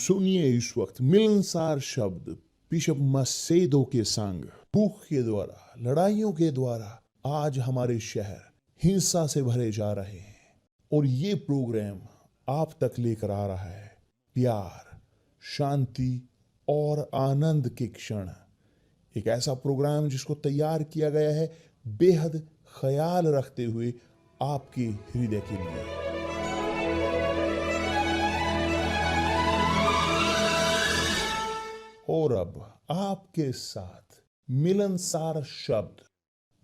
सुनिए इस वक्त मिलनसार शब्द बिशप मसेदो के संग। भूख के द्वारा, लड़ाइयों के द्वारा आज हमारे शहर हिंसा से भरे जा रहे हैं, और ये प्रोग्राम आप तक लेकर आ रहा है प्यार, शांति और आनंद के क्षण। एक ऐसा प्रोग्राम जिसको तैयार किया गया है बेहद ख्याल रखते हुए आपके हृदय के लिए। और अब आपके साथ मिलनसार शब्द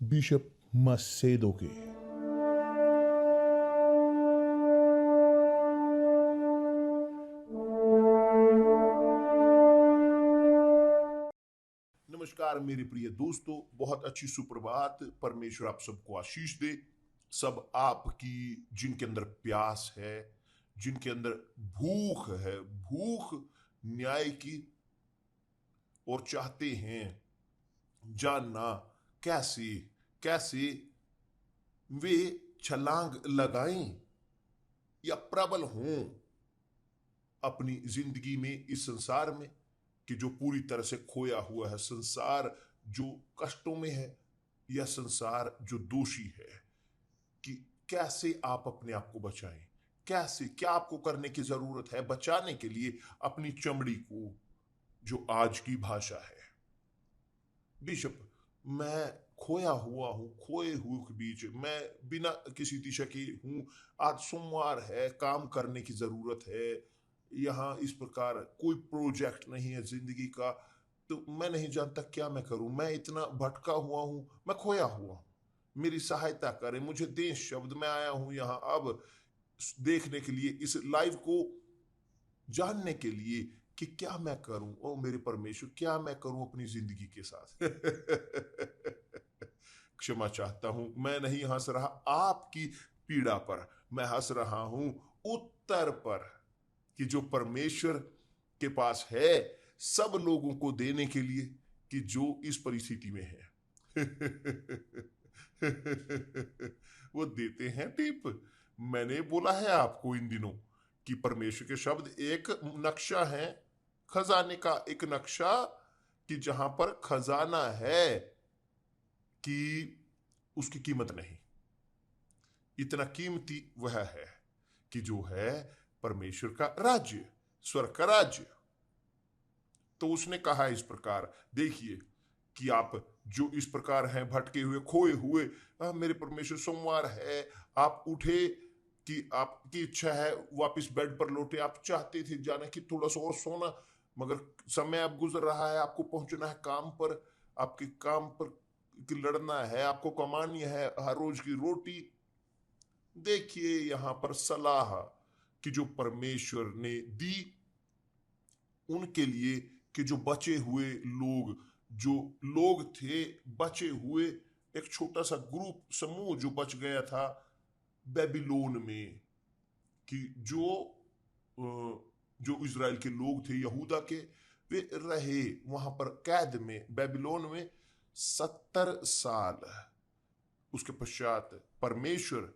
बिशप मसेदो के। नमस्कार मेरे प्रिय दोस्तों, बहुत अच्छी सुप्रभात। परमेश्वर आप सबको आशीष दे। सब आपकी जिनके अंदर प्यास है, जिनके अंदर भूख है, भूख न्याय की, और चाहते हैं जानना कैसे कैसे वे छलांग लगाएं या प्रबल हों अपनी जिंदगी में, इस संसार में कि जो पूरी तरह से खोया हुआ है, संसार जो कष्टों में है, या संसार जो दोषी है, कि कैसे आप अपने आप को बचाएं। कैसे, क्या आपको करने की जरूरत है बचाने के लिए अपनी चमड़ी को, जो आज की भाषा है। बिशप, मैं खोया हुआ हूं, खोए हुए के बीच मैं बिना किसी दिशा के हूं। आज सोमवार है, काम करने की जरूरत है, यहाँ इस प्रकार कोई प्रोजेक्ट नहीं है जिंदगी का, तो मैं नहीं जानता क्या मैं करूं। मैं इतना भटका हुआ हूं, मैं खोया हुआ हूं, मेरी सहायता करें, मुझे दें शब्द। मैं आया हूं यहाँ अब देखने के लिए, इस लाइव को जानने के लिए कि क्या मैं करूं। ओ मेरे परमेश्वर, क्या मैं करूं अपनी जिंदगी के साथ। क्षमा चाहता हूं, मैं नहीं हंस रहा आपकी पीड़ा पर, मैं हंस रहा हूं उत्तर पर, कि जो परमेश्वर के पास है सब लोगों को देने के लिए, कि जो इस परिस्थिति में है। वो देते हैं टिप। मैंने बोला है आपको इन दिनों कि परमेश्वर के शब्द एक नक्शा है, खजाने का एक नक्शा, कि जहां पर खजाना है कि उसकी कीमत नहीं। इतना कीमती वह है कि जो है परमेश्वर का राज्य, स्वर्ग का राज्य। तो उसने कहा इस प्रकार, देखिए कि आप जो इस प्रकार हैं, भटके हुए, खोए हुए, मेरे परमेश्वर सोमवार है, आप उठे कि आपकी इच्छा है वापस बेड पर लौटे। आप चाहते थे जाने कि थोड़ा सा और सोना, मगर समय अब गुजर रहा है, आपको पहुंचना है काम पर, आपके काम पर लड़ना है, आपको कमानी है हर रोज की रोटी। देखिए यहां पर सलाह कि जो परमेश्वर ने दी उनके लिए, कि जो बचे हुए लोग, जो लोग थे बचे हुए, एक छोटा सा ग्रुप, समूह जो बच गया था बेबीलोन में, कि जो इज़राइल के लोग थे, यहूदा के, वे रहे वहां पर कैद में बेबीलोन में 70 साल। उसके पश्चात परमेश्वर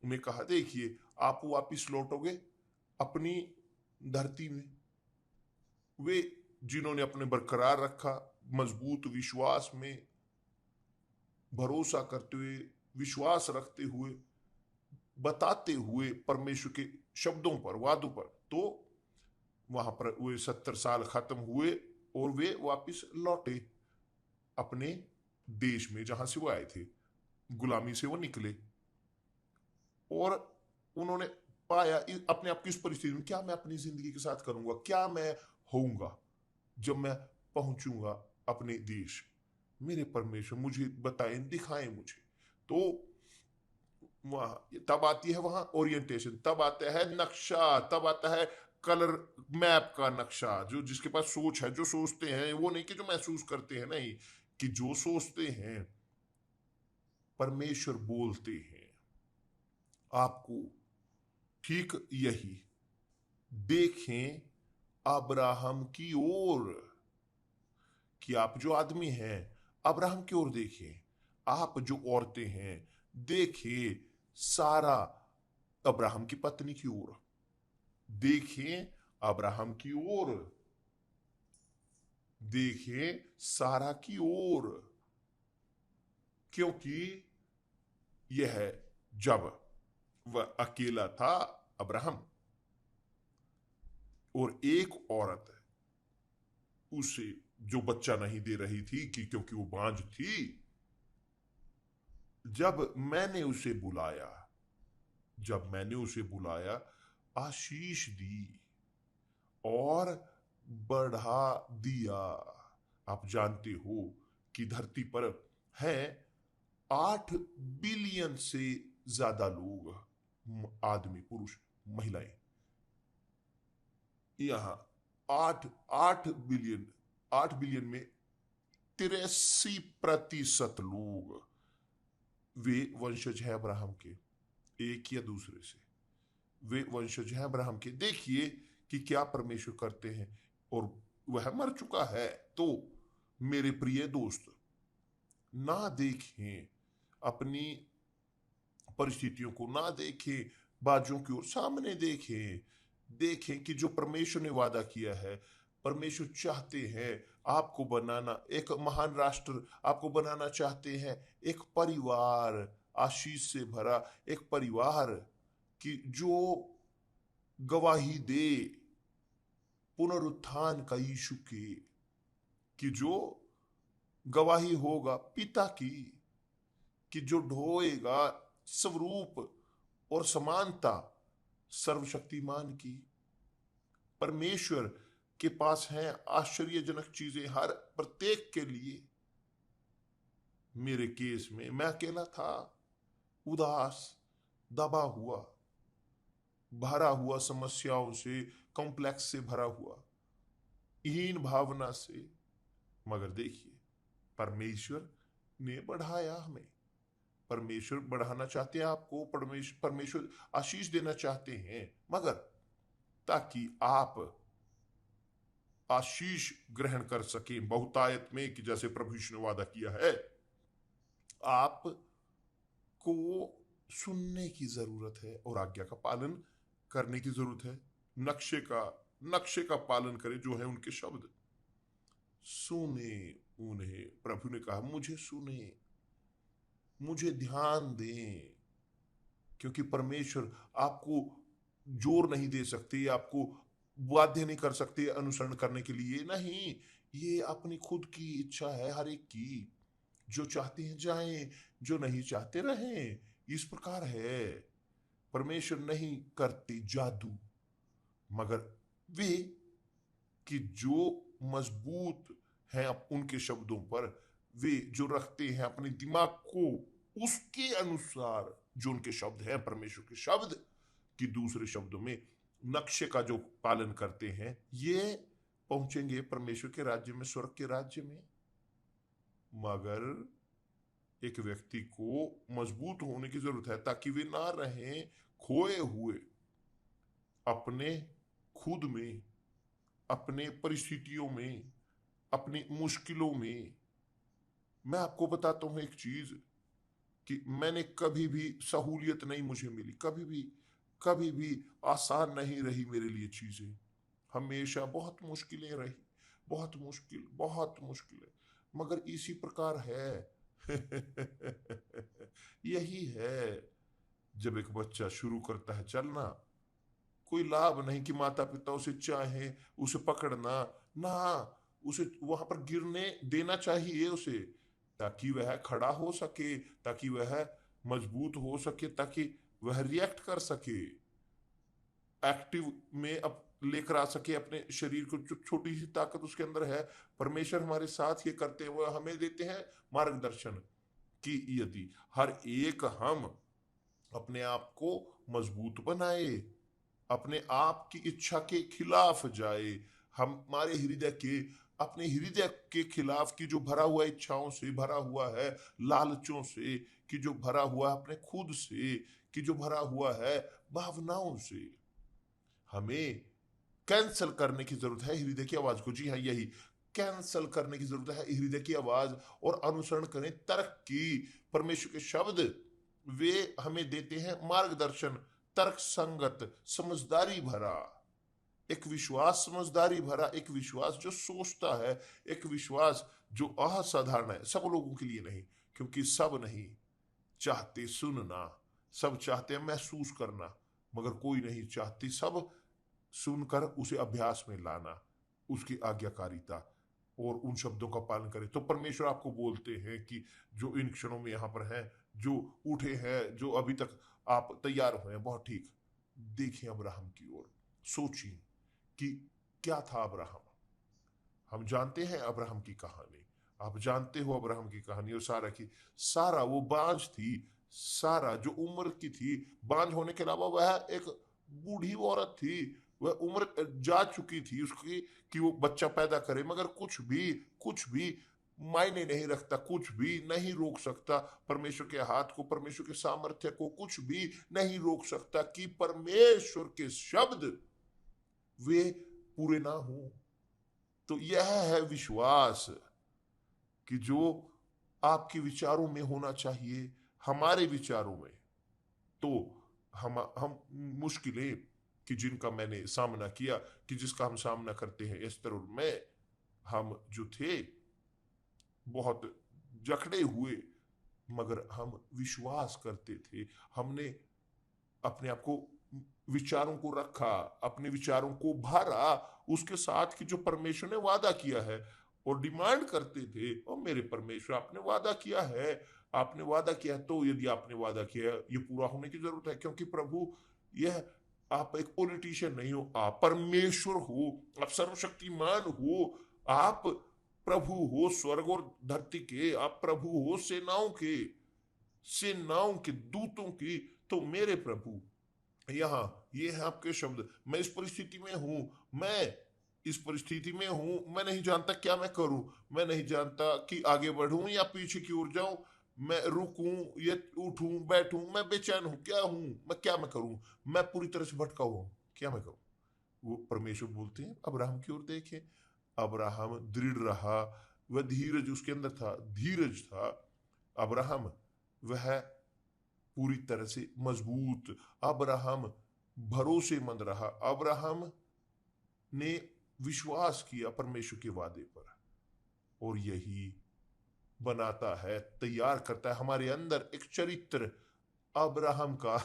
ने कहा, देखिए आप वापिस लौटोगे अपनी धरती में। वे जिन्होंने अपने बरकरार रखा, मजबूत विश्वास में भरोसा करते हुए, विश्वास रखते हुए, बताते हुए परमेश्वर के शब्दों पर, वादों पर, तो वहां पर वे 70 साल खत्म हुए और वे वापिस लौटे अपने देश में जहां से वो आए थे। गुलामी से वो निकले और उन्होंने पाया अपने आप की इस परिस्थिति में, क्या मैं अपनी जिंदगी के साथ करूंगा, क्या मैं होऊंगा जब मैं पहुंचूंगा अपने देश। मेरे परमेश्वर मुझे बताएं, दिखाएं मुझे। तो वहां तब आती है वहां ओरिएंटेशन, तब आता है नक्शा, तब आता है कलर मैप का नक्शा। जो जिसके पास सोच है, जो सोचते हैं, वो नहीं कि जो महसूस करते हैं, नहीं, कि जो सोचते हैं। परमेश्वर बोलते हैं आपको ठीक यही, देखें अब्राहम की ओर, कि आप जो आदमी हैं अब्राहम की ओर देखें, आप जो औरतें हैं देखें सारा अब्राहम की पत्नी की ओर, देखें अब्राहम की ओर, देखें सारा की ओर, क्योंकि यह जब वह अकेला था अब्राहम और एक औरत उसे जो बच्चा नहीं दे रही थी कि क्योंकि वो बांझ थी, जब मैंने उसे बुलाया, आशीष दी और बढ़ा दिया। आप जानते हो कि धरती पर है 8 बिलियन से ज्यादा लोग, आदमी, पुरुष, महिलाएं। यहां 8 बिलियन में 83% लोग वे वंशज है अब्राहम के, एक या दूसरे से वे वंशज हैं अब्राहम के। देखिए कि क्या परमेश्वर करते हैं, और वह मर चुका है। तो मेरे प्रिय दोस्त, ना देखें अपनी परिस्थितियों को, ना देखें बाजू की ओर, सामने देखें कि जो परमेश्वर ने वादा किया है। परमेश्वर चाहते हैं आपको बनाना एक महान राष्ट्र, आपको बनाना चाहते हैं एक परिवार, आशीष से भरा एक परिवार कि जो गवाही दे पुनरुत्थान का यीशु की, कि जो गवाही होगा पिता की, कि जो ढोएगा स्वरूप और समानता सर्वशक्तिमान की। परमेश्वर के पास हैं आश्चर्यजनक चीजें हर प्रत्येक के लिए। मेरे केस में मैं अकेला था, उदास, दबा हुआ, भरा हुआ समस्याओं से, कॉम्प्लेक्स से भरा हुआ, हीन भावना से। मगर देखिए परमेश्वर ने बढ़ाया हमें। परमेश्वर बढ़ाना चाहते हैं आपको, परमेश्वर आशीष देना चाहते हैं, मगर ताकि आप आशीष ग्रहण कर सके बहुतायत में, कि जैसे प्रभु यीशु ने वादा किया है। आपको सुनने की जरूरत है और आज्ञा का पालन करने की जरूरत है। नक्शे का पालन करें जो है उनके शब्द। सुने उन्हें, प्रभु ने कहा मुझे सुने, मुझे ध्यान दें, क्योंकि परमेश्वर आपको जोर नहीं दे सकते, आपको बाध्य नहीं कर सकते अनुसरण करने के लिए। नहीं, ये अपनी खुद की इच्छा है हर एक की। जो चाहते हैं जाएं, जो नहीं चाहते रहें। इस प्रकार है। परमेश्वर नहीं करते जादू, मगर वे कि जो मजबूत हैं उनके शब्दों पर, वे जो रखते हैं अपने दिमाग को उसके अनुसार, जो उनके शब्द हैं परमेश्वर के शब्द, कि दूसरे शब्दों में नक्शे का जो पालन करते हैं, ये पहुंचेंगे परमेश्वर के राज्य में, स्वर्ग के राज्य में। मगर एक व्यक्ति को मजबूत होने की जरूरत है ताकि वे ना रहें खोए हुए अपने खुद में, अपने परिस्थितियों में, अपनी मुश्किलों में। मैं आपको बताता हूं एक चीज, कि मैंने कभी भी सहूलियत नहीं मुझे मिली, कभी भी आसान नहीं रही मेरे लिए चीजें। हमेशा बहुत मुश्किलें रही, बहुत मुश्किल है। मगर इसी प्रकार है यही है, जब एक बच्चा शुरू करता है चलना, कोई लाभ नहीं कि माता पिता उसे चाहे उसे पकड़ना, ना, उसे वहां पर गिरने देना चाहिए उसे, ताकि वह खड़ा हो सके, ताकि वह मजबूत हो सके, ताकि वह रिएक्ट कर सके, एक्टिव में अब लेकर आ सके अपने शरीर को। जो छोटी सी ताकत उसके अंदर है, परमेश्वर हमारे साथ ये करते हैं, वह हमें देते हैं मार्गदर्शन, कि यदि हर एक हम अपने आप को मजबूत बनाए, अपने आप की इच्छा के खिलाफ जाए, हमारे अपने हृदय के खिलाफ, की जो भरा हुआ इच्छाओं से भरा हुआ है, लालचों से, कि जो भरा हुआ है अपने खुद से, कि जो भरा हुआ है भावनाओं से, हमें कैंसल करने की जरूरत है हृदय की आवाज को। जी हाँ, यही कैंसल करने की जरूरत है हृदय की आवाज, और अनुसरण करें तर्क की। परमेश्वर के शब्द वे हमें देते हैं मार्गदर्शन, तर्क संगत, समझदारी भरा, एक विश्वास समझदारी भरा, एक विश्वास जो सोचता है, एक विश्वास जो असाधारण है। सब लोगों के लिए नहीं, क्योंकि सब नहीं चाहते सुनना, सब चाहते हैं महसूस करना, मगर कोई नहीं चाहती सब सुनकर उसे अभ्यास में लाना, उसकी आज्ञाकारिता और उन शब्दों का पालन करें। तो परमेश्वर आपको बोलते हैं कि जो इन क्षणों में यहां पर हैं, जो उठे हैं, जो अभी तक आप तैयार हुए हैं, बहुत ठीक, देखिए अब्राहम की ओर, सोचिए कि क्या था अब्राहम। हम जानते हैं अब्राहम की कहानी, आप जानते हो अब्राहम की कहानी और सारा की। सारा वो बांझ थी, सारा जो उम्र की थी, बांझ होने के अलावा वह एक बूढ़ी औरत थी, वह उम्र जा चुकी थी उसकी कि वो बच्चा पैदा करे, मगर कुछ भी मायने नहीं रखता, कुछ भी नहीं रोक सकता परमेश्वर के हाथ को, परमेश्वर के सामर्थ्य को कुछ भी नहीं रोक सकता कि परमेश्वर के शब्द वे पूरे ना हो। तो यह है विश्वास कि जो आपके विचारों में होना चाहिए, हमारे विचारों में। तो हम मुश्किलें कि जिनका मैंने सामना किया, कि जिसका हम सामना करते हैं, एस्तर और मैं, हम जो थे बहुत जकड़े हुए, मगर हम विश्वास करते थे। हमने अपने आप को, विचारों को रखा, अपने विचारों को भरा उसके साथ कि जो परमेश्वर ने वादा किया है, और डिमांड करते थे, और मेरे परमेश्वर आपने वादा किया है, आपने वादा किया है, तो यदि आपने वादा किया है, ये पूरा होने की जरूरत है। क्योंकि प्रभु, यह, आप एक पॉलिटिशियन नहीं हो, आप परमेश्वर हो, आप सर्वशक्तिमान हो, आप प्रभु हो स्वर्ग और धरती के, आप प्रभु हो सेनाओं के, सेनाओं के दूतों की। तो मेरे प्रभु, यहाँ ये है आपके शब्द, मैं इस परिस्थिति में हूं, मैं इस परिस्थिति में हूं, मैं नहीं जानता क्या मैं करूं, मैं नहीं जानता कि आगे बढ़ूं या पीछे की ओर जाऊं, मैं रुकूं या उठूं बैठूं, मैं बेचैन हूं, क्या मैं करूं, मैं पूरी तरह से भटका हुआ हूं, क्या मैं करूं। वो परमेश्वर बोलते हैं अब्राहम की ओर देखें। अब्राहम दृढ़ रहा, वह धीरज उसके अंदर था, धीरज था अब्राहम, वह पूरी तरह से मजबूत, अब्राहम भरोसेमंद रहा, अब्राहम ने विश्वास किया परमेश्वर के वादे पर, और यही बनाता है, तैयार करता है हमारे अंदर एक चरित्र अब्राहम का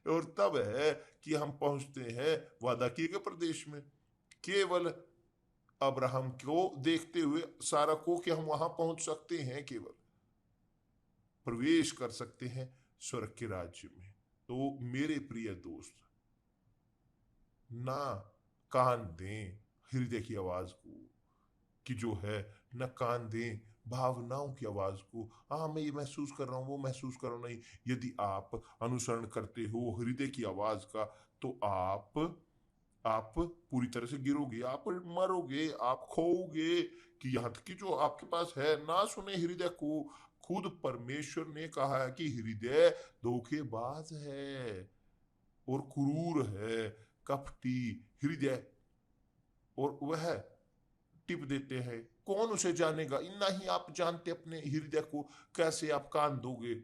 और तब है कि हम पहुंचते हैं वादा किए गए प्रदेश में। केवल अब्राहम को देखते हुए सारा को कि हम वहां पहुंच सकते हैं, केवल प्रवेश कर सकते हैं स्वर्ग के राज्य में। तो मेरे प्रिय दोस्त, ना कान दें हृदय की आवाज को, कि जो है, न कान दें भावनाओं की आवाज को। हाँ, मैं ये महसूस कर रहा हूं, वो महसूस कर रहा हूं, नहीं। यदि आप अनुसरण करते हो हृदय की आवाज का, तो आप पूरी तरह से गिरोगे, आप मरोगे, आप खोओगे, कि यहाँ तक कि जो आपके पास है ना सुने हृदय को। खुद परमेश्वर ने कहा है कि हृदय धोखेबाज है और क्रूर है, कपटी हृदय, और वह टिप देते हैं, कौन उसे जानेगा। इतना ही आप जानते अपने हृदय को, कैसे आप कान दोगे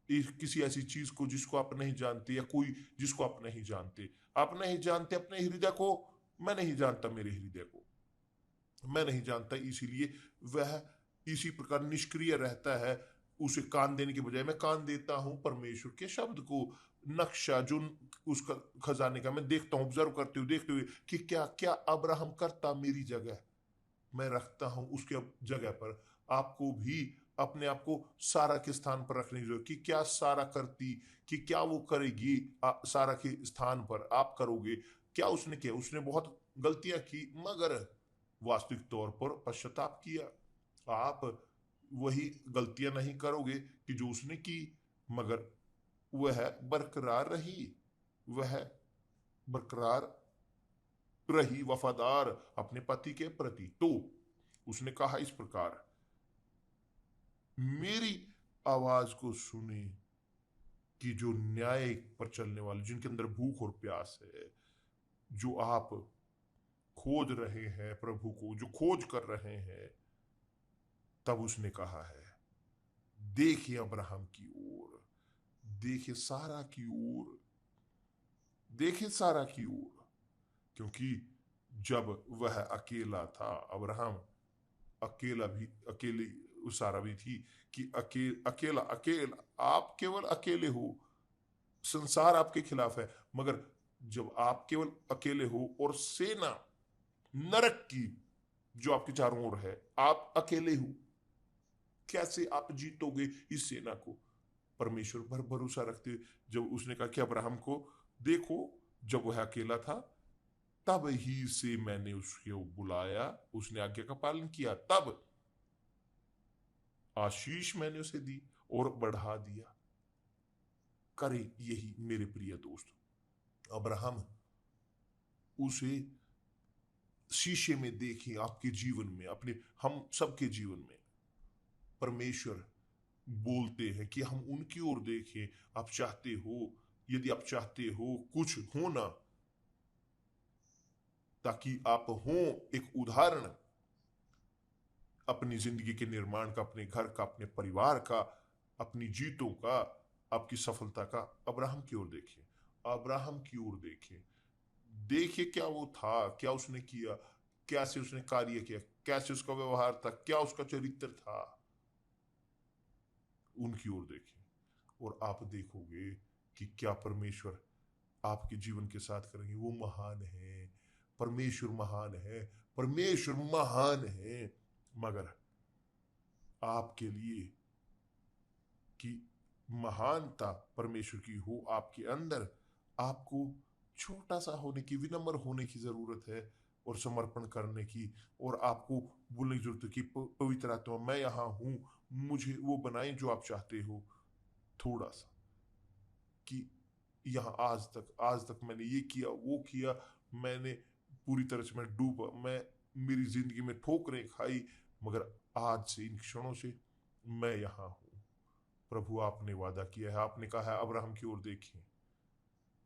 किसी ऐसी चीज को जिसको आप नहीं जानते, या कोई जिसको आप नहीं जानते। आप नहीं जानते अपने हृदय को, मैं नहीं जानता मेरे हृदय को, मैं नहीं जानता, इसीलिए वह इसी प्रकार निष्क्रिय रहता है। उसे कान देने के बजाय मैं कान देता हूं परमेश्वर के शब्द को, नक्शा जो उसका खजाने का मैं देखता हूं, ऑब्जर्व करते हुए, देखते हुए कि क्या क्या अब्राहम करता मेरी जगह, मैं रखता हूं उसके जगह पर। आपको भी अपने आप को सारा के स्थान पर रखने की जरूरत, कि क्या सारा करती, कि क्या वो करेगी सारा के स्थान पर आप करोगे। क्या उसने किया, उसने बहुत गलतियां की, मगर वास्तविक तौर पर पश्चाताप किया। आप वही गलतियां नहीं करोगे कि जो उसने की, मगर वह बरकरार रही, वह बरकरार रही, वफादार अपने पति के प्रति। तो उसने कहा इस प्रकार, मेरी आवाज को सुने, कि जो न्याय पर चलने वाले, जिनके अंदर भूख और प्यास है, जो आप खोज रहे हैं प्रभु को, जो खोज कर रहे हैं। तब उसने कहा है, देखिए अब्राहम की ओर, देखिए सारा की ओर, देखे सारा की ओर, क्योंकि जब वह अकेला था, अब्राहम अकेली उस सारा भी थी कि अकेला अकेला, आप केवल अकेले हो, संसार आपके खिलाफ है, मगर जब आप केवल अकेले हो और सेना नरक की जो आपके चारों ओर है, आप अकेले हो, कैसे आप जीतोगे इस सेना को? परमेश्वर पर भरोसा रखते हुए जब उसने कहा कि अब्राहम को देखो, जब वह अकेला था तब ही से मैंने उसको बुलाया, उसने आज्ञा का पालन किया, तब आशीष मैंने उसे दी और बढ़ा दिया। करे यही मेरे प्रिय दोस्त, अब्राहम उसे शीशे में देखें आपके जीवन में, अपने हम सबके जीवन में परमेश्वर बोलते हैं कि हम उनकी ओर देखें। आप चाहते हो, यदि आप चाहते हो कुछ होना, ताकि आप हो एक उदाहरण अपनी जिंदगी के निर्माण का, अपने घर का, अपने परिवार का, अपनी जीतों का, आपकी सफलता का, अब्राहम की ओर देखें, अब्राहम की ओर देखें। देखिए क्या वो था, क्या उसने किया, कैसे उसने कार्य किया, कैसे उसका व्यवहार था, क्या उसका चरित्र था, उनकी ओर देखें और आप देखोगे कि क्या परमेश्वर आपके जीवन के साथ करेंगे। वो महान है, परमेश्वर महान है, परमेश्वर महान है, मगर आपके लिए कि महानता परमेश्वर की हो आपके अंदर, आपको छोटा सा होने की, विनम्र होने की जरूरत है और समर्पण करने की, और आपको बोलने की जरूरत है कि पवित्र आत्मा मैं यहाँ हूँ, मुझे वो बनाए जो आप चाहते हो। थोड़ा सा कि यहाँ आज तक मैंने ये किया वो किया, मैंने पूरी तरह से मैं डूबा, मैं मेरी जिंदगी में ठोकरें खाई, मगर आज से इन क्षणों से मैं यहाँ हूँ। प्रभु आपने वादा किया है, आपने कहा है अब्राहम की ओर देखिए,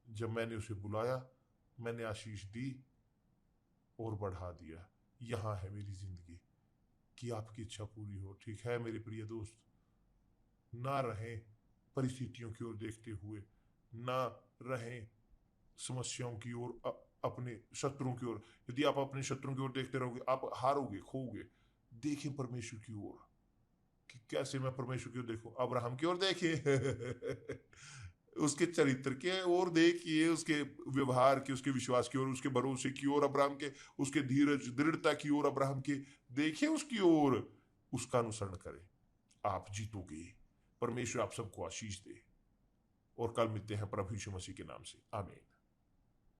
जब मैंने उसे बुलाया मैंने आशीष दी और बढ़ा दिया। यहाँ है मेरी जिंदगी कि आपकी इच्छा पूरी हो। ठीक है मेरे प्रिय दोस्त, ना रहें परिस्थितियों की ओर देखते हुए, ना रहें समस्याओं की ओर, अपने शत्रुओं की ओर। यदि आप अपने शत्रुओं की ओर देखते रहोगे आप हारोगे, खोगे। देखें परमेश्वर की ओर कि कैसे मैं परमेश्वर की ओर देखूं। अब्राहम की ओर देखिए उसके चरित्र के ओर देखिए, उसके व्यवहार की, उसके विश्वास की ओर, उसके भरोसे की ओर अब्राहम के, उसके धीरज दृढ़ता की ओर अब्राहम के, देखिए उसकी ओर, उसका अनुसरण करें, आप जीतोगे। परमेश्वर आप सबको आशीष दे और कल मिलते हैं प्रभु यीशु मसीह के नाम से, आमीन।